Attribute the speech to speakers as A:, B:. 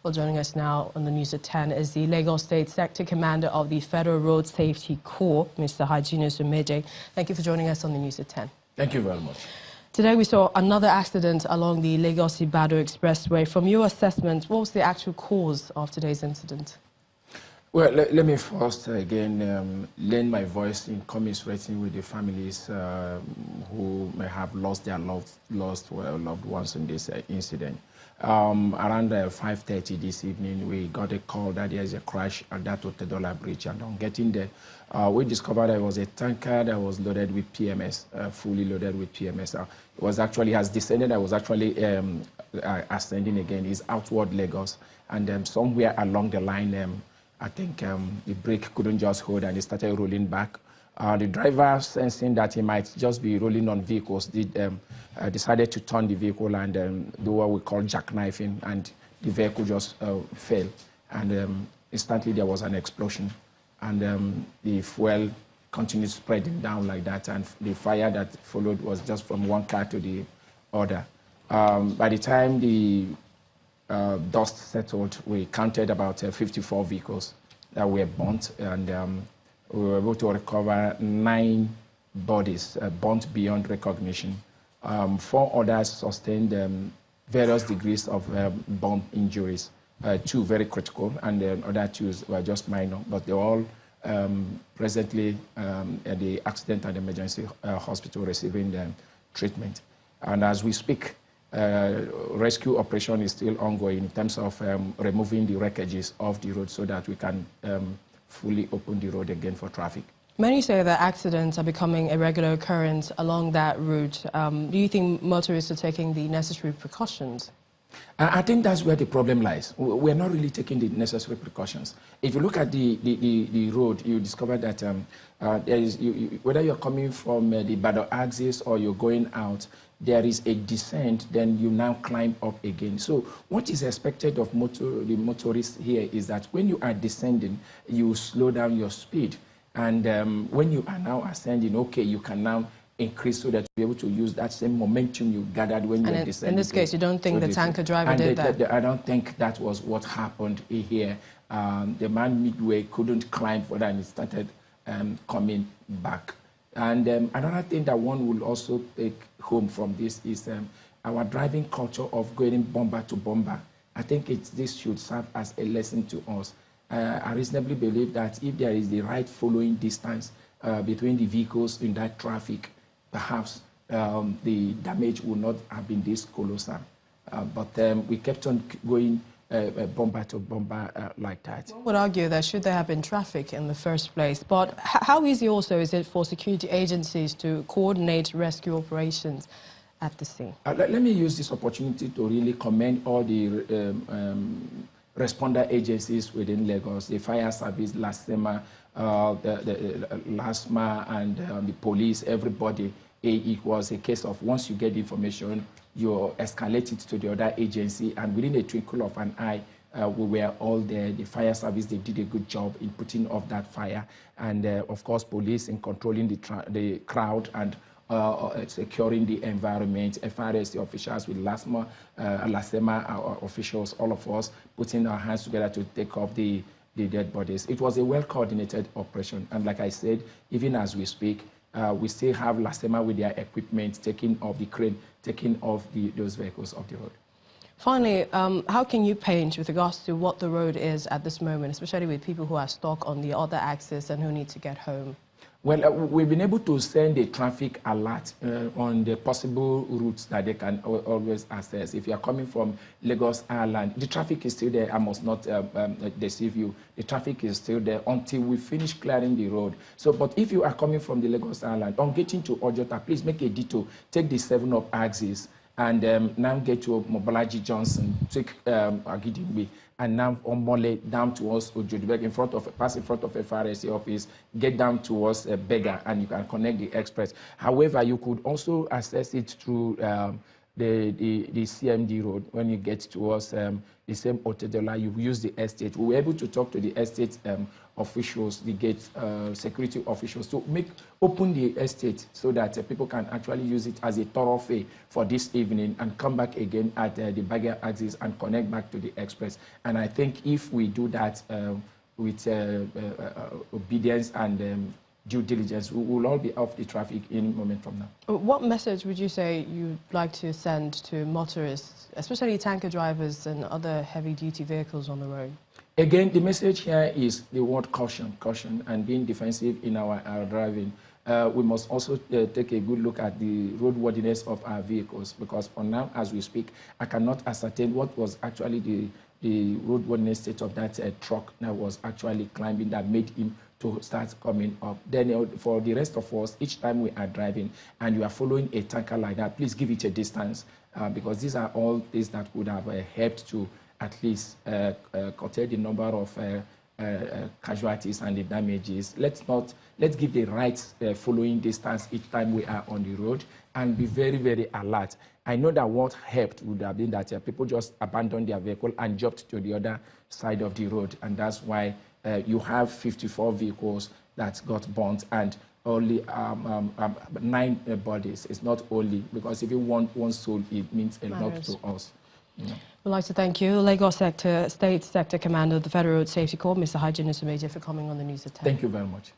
A: Well, joining us now on the News at 10 is the Lagos State Sector Commander of the Federal Road Safety Corps, Mr. Hyginus Umeje. Thank you for joining us on the News at 10.
B: Thank you very much.
A: Today we saw another accident along the Lagos-Ibadan Expressway. From your assessment, what was the actual cause of today's incident?
B: Well, let me first again lend my voice in commiserating with the families who may have lost their loved ones in this incident. Around 5:30 this evening, we got a call that there is a crash at that Otedola Bridge, and on getting there, we discovered there was a tanker that was loaded with PMS, fully loaded with PMS. It was actually, has descended, I was actually ascending again, is outward Lagos, and somewhere along the line, I think the brake couldn't just hold and it started rolling back. The driver, sensing that he might just be rolling on vehicles, decided to turn the vehicle and do what we call jackknifing, and the vehicle just fell. And instantly there was an explosion, and the fuel continued spreading down like that, and the fire that followed was just from one car to the other. By the time the dust settled, we counted about 54 vehicles that were burnt, and we were able to recover 9 bodies burnt beyond recognition. 4 others sustained various degrees of burn injuries, 2 very critical, and the other 2 were just minor, but they're all presently at the accident and emergency hospital receiving treatment. And as we speak, rescue operation is still ongoing in terms of removing the wreckages off the road so that we can fully open the road again for traffic.
A: Many say that accidents are becoming a regular occurrence along that route. Do you think motorists are taking the necessary precautions?
B: I think that's where the problem lies. We're not really taking the necessary precautions. If you look at the road, you discover that there is, whether you're coming from the Ibadan axis or you're going out, there is a descent, then you now climb up again. So what is expected of the motorists here is that when you are descending, you slow down your speed. And when you are now ascending, okay, you can now increase so that you're able to use that same momentum you gathered when you're descending.
A: In this case, you don't think the tanker driver did that?
B: I don't think that was what happened here. The man midway couldn't climb further and he started coming back. And another thing that one will also take home from this is our driving culture of going bumper to bumper. I think this should serve as a lesson to us. I reasonably believe that if there is the right following distance between the vehicles in that traffic, perhaps the damage would not have been this colossal. But we kept on going bumper to bumper like that.
A: One would argue that should there have been traffic in the first place, but how easy also is it for security agencies to coordinate rescue operations at the scene?
B: Let me use this opportunity to really commend all the responder agencies within Lagos, the fire service, LASEMA, the LASMA, and the police, everybody. It was a case of once you get the information, you escalate it to the other agency, and within a twinkle of an eye, we were all there. The fire service, they did a good job in putting off that fire, and of course, police in controlling the crowd and securing the environment. FRSC officials with LASMA, LASEMA officials, all of us putting our hands together to take off the dead bodies. It was a well-coordinated operation, and like I said, even as we speak, we still have LASEMA with their equipment taking off the crane, taking off those vehicles off the road.
A: Finally, how can you paint with regards to what the road is at this moment, especially with people who are stuck on the other axis and who need to get home?
B: Well, we've been able to send a traffic alert on the possible routes that they can always access. If you are coming from Lagos Island, the traffic is still there. I must not deceive you. The traffic is still there until we finish clearing the road. So, but if you are coming from the Lagos Island, on getting to Ojota, please make a detour. Take the 7-up axis and now get to Mobolaji Johnson, take Agidingbe, and now on Mole down towards Ojodibek, pass in front of FRSC office, get down towards Bega, and you can connect the express. However, you could also access it through the CMD road, when you get towards the same Otedola, you use the estate. We were able to talk to the estate officials, the gate security officials, to open the estate so that people can actually use it as a thoroughfare for this evening and come back again at the Bagger axis and connect back to the express. And I think if we do that with obedience and due diligence, we will all be off the traffic in a moment from now.
A: What message would you say you'd like to send to motorists, especially tanker drivers and other heavy-duty vehicles on the road?
B: Again, the message here is the word caution, caution, and being defensive in our driving. We must also take a good look at the roadworthiness of our vehicles, because for now, as we speak, I cannot ascertain what was actually the roadworthiness state of that truck that was actually climbing that made him to start coming up. Then for the rest of us, each time we are driving and you are following a tanker like that, please give it a distance, because these are all things that would have helped to at least curtail the number of casualties and the damages. Let's give the right following distance each time we are on the road, and be very, very alert. I know that what helped would have been that people just abandoned their vehicle and jumped to the other side of the road, and that's why you have 54 vehicles that got burnt and only 9 bodies. It's not only, because if you want one soul, it means a lot to us. Yeah.
A: We'd like to thank you, Lagos State Sector Commander of the Federal Road Safety Corps, Mr. Hajin Usumeje, for coming on the news at 10.
B: Thank you very much.